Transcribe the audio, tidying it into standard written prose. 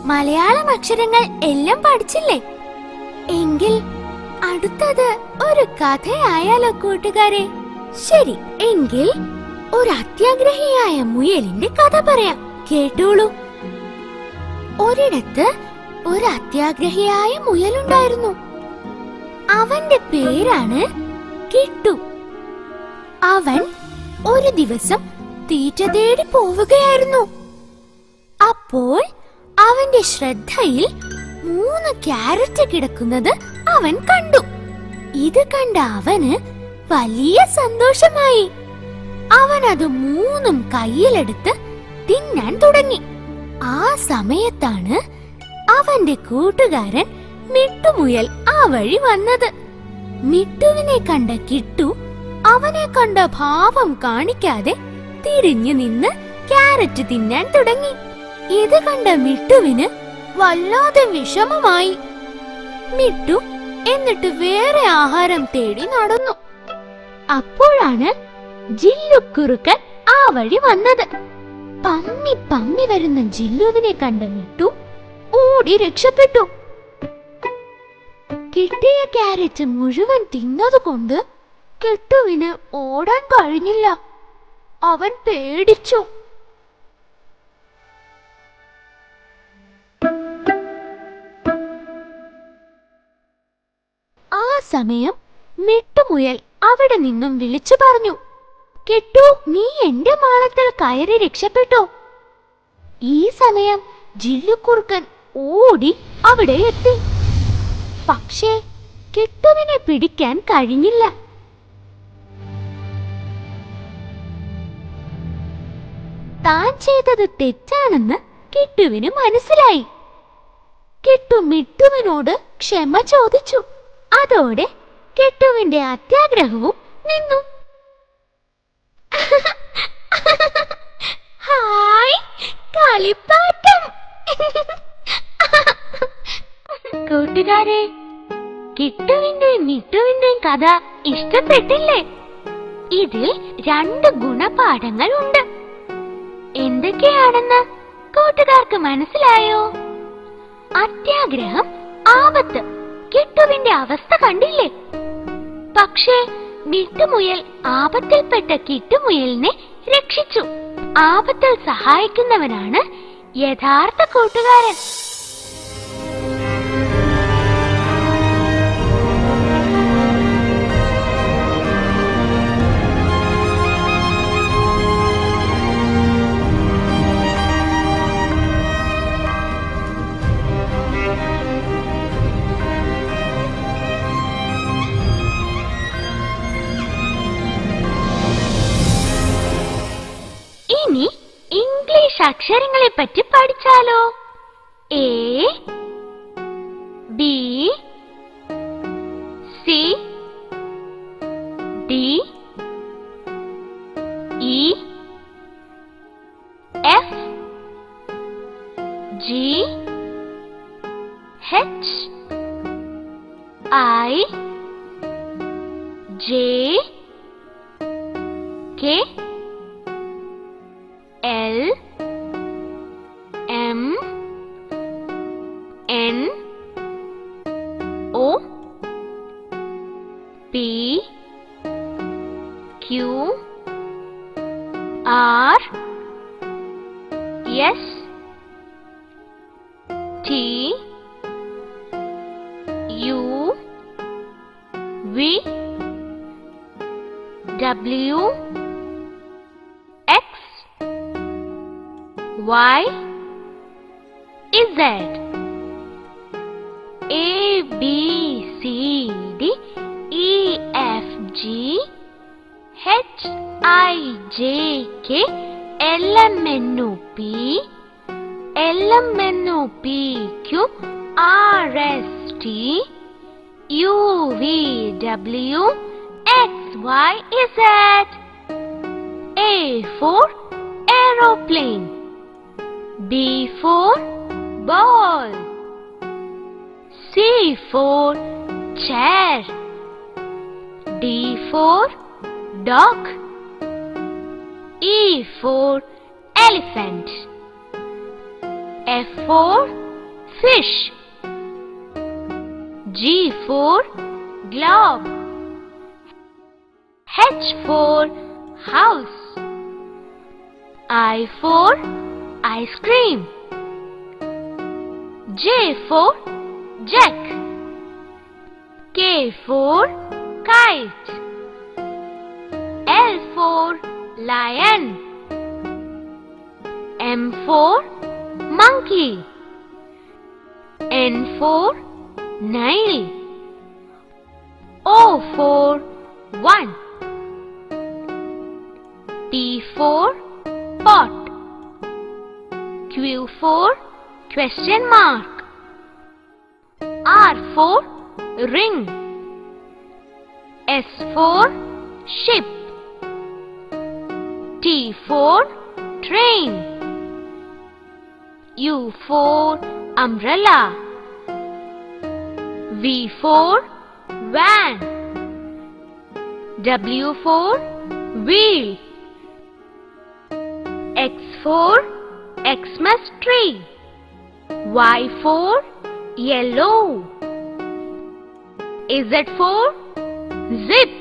മലയാളം അക്ഷരങ്ങൾ എല്ലാം പഠിച്ചില്ലേ? എങ്കിൽ അടുത്തത് ഒരു കഥയായാലോ കൂട്ടുകാരെ? ശരി, എങ്കിൽ ഒരു അത്യാഗ്രഹിയായ മുയലിന്റെ കഥ പറയാം, കേട്ടോളൂ. ഒരിടത്ത് ഒരു അത്യാഗ്രഹിയായ മുയലുണ്ടായിരുന്നു. അവന്റെ പേരാണ് കിട്ടു. അവൻ ഒരു ദിവസം തീറ്റ തേടി പോവുകയായിരുന്നു. അപ്പോൾ അവന്റെ ശ്രദ്ധയിൽ 3 ക്യാരറ്റ് കിടക്കുന്നത് അവൻ കണ്ടു. ഇത് കണ്ട അവന് വലിയ സന്തോഷമായി. അവൻ അത് 3 കയ്യിലെടുത്ത് തിന്നാൻ തുടങ്ങി. ആ സമയത്താണ് അവന്റെ കൂട്ടുകാരൻ മിട്ടുമുയൽ ആ വഴി വന്നത്. മിട്ടുവിനെ കണ്ട കിട്ടു അവനെ കണ്ട ഭാവം കാണിക്കാതെ തിരിഞ്ഞു നിന്ന് ക്യാരറ്റ് തിന്നാൻ തുടങ്ങി. ഇത് കണ്ട മിട്ടുവിന് വല്ലാതെ വിഷമമായി. മിട്ടു എന്നിട്ട് വേറെ ആഹാരം തേടി നടന്നു. അപ്പോഴാണ് ജില്ലുക്കുറുക്കൻ ആ വഴി വന്നത്. പമ്മി പമ്മി വരുന്ന ജില്ലുവിനെ കണ്ട മിട്ടു ഓടി രക്ഷപ്പെട്ടു. കിട്ടിയ ക്യാരറ്റ് മുഴുവൻ തിന്നതുകൊണ്ട് കിട്ടുവിന് ഓടാൻ കഴിഞ്ഞില്ല. അവൻ പേടിച്ചു. ആ സമയം മിട്ടുമുയൽ അവിടെ നിന്നും വിളിച്ചു പറഞ്ഞു, കിട്ടു, നീ എന്റെ മാളത്തിൽ കയറി രക്ഷപ്പെട്ടോ? ഈ സമയം ജില്ലുക്കുറുക്കൻ ഓടി അവിടെ എത്തി. പക്ഷേ കിട്ടുവിനെ പിടിക്കാൻ കഴിഞ്ഞില്ല. താൻ ചെയ്തത് തെറ്റാണെന്ന് കിട്ടുവിന് മനസ്സിലായി. കിട്ടു മിട്ടുവിനോട് ക്ഷമ ചോദിച്ചു. അതോടെ കിട്ടുവിന്റെ അത്യാഗ്രഹവും നിന്നു. ഹായ്, കളിപ്പാട്ടം! കൂട്ടുകാരെ, കിട്ടുവിന്റെയും മിട്ടുവിന്റെയും കഥ ഇഷ്ടപ്പെട്ടില്ലേ? ഇതിൽ 2 ഗുണപാഠങ്ങൾ ഉണ്ട്. എന്തൊക്കെയാണെന്ന് കൂട്ടുകാർക്ക് മനസ്സിലായോ? അത്യാഗ്രഹം, ആപത്ത്. കിട്ടുവിന്റെ അവസ്ഥ കണ്ടില്ലേ? പക്ഷേ മിട്ടുമുയൽ ആപത്തിൽപ്പെട്ട കിട്ടുമുയലിനെ രക്ഷിച്ചു. ആപത്തിൽ സഹായിക്കുന്നവനാണ് യഥാർത്ഥ കൂട്ടുകാരൻ. ഇനി ഇംഗ്ലീഷ് അക്ഷരങ്ങളെ പറ്റി പഠിച്ചാലോ? A, B, C, D, E, F, G, H, I, J, K, L, M, N, O, P, Q, R, S, T, U, V, W, Y, Z. A, B, C, D, E, F, G, H, I, J, K, L, M, N, O, P, L, M, N, O, P, Q, R, S, T, U, V, W, X, Y, Z. A for aeroplane. B for ball. C for chair. D for dog. E for elephant. F for fish. G for glove. H for house. I for ice cream. J for jack. K for kite. L for lion. M for monkey. N for nail. O for one. P for pot. Q for question mark. R for ring. S for ship. T for train. U for umbrella. V for van. W for wheel. X for Xmas tree. Y for yellow. Z for zip.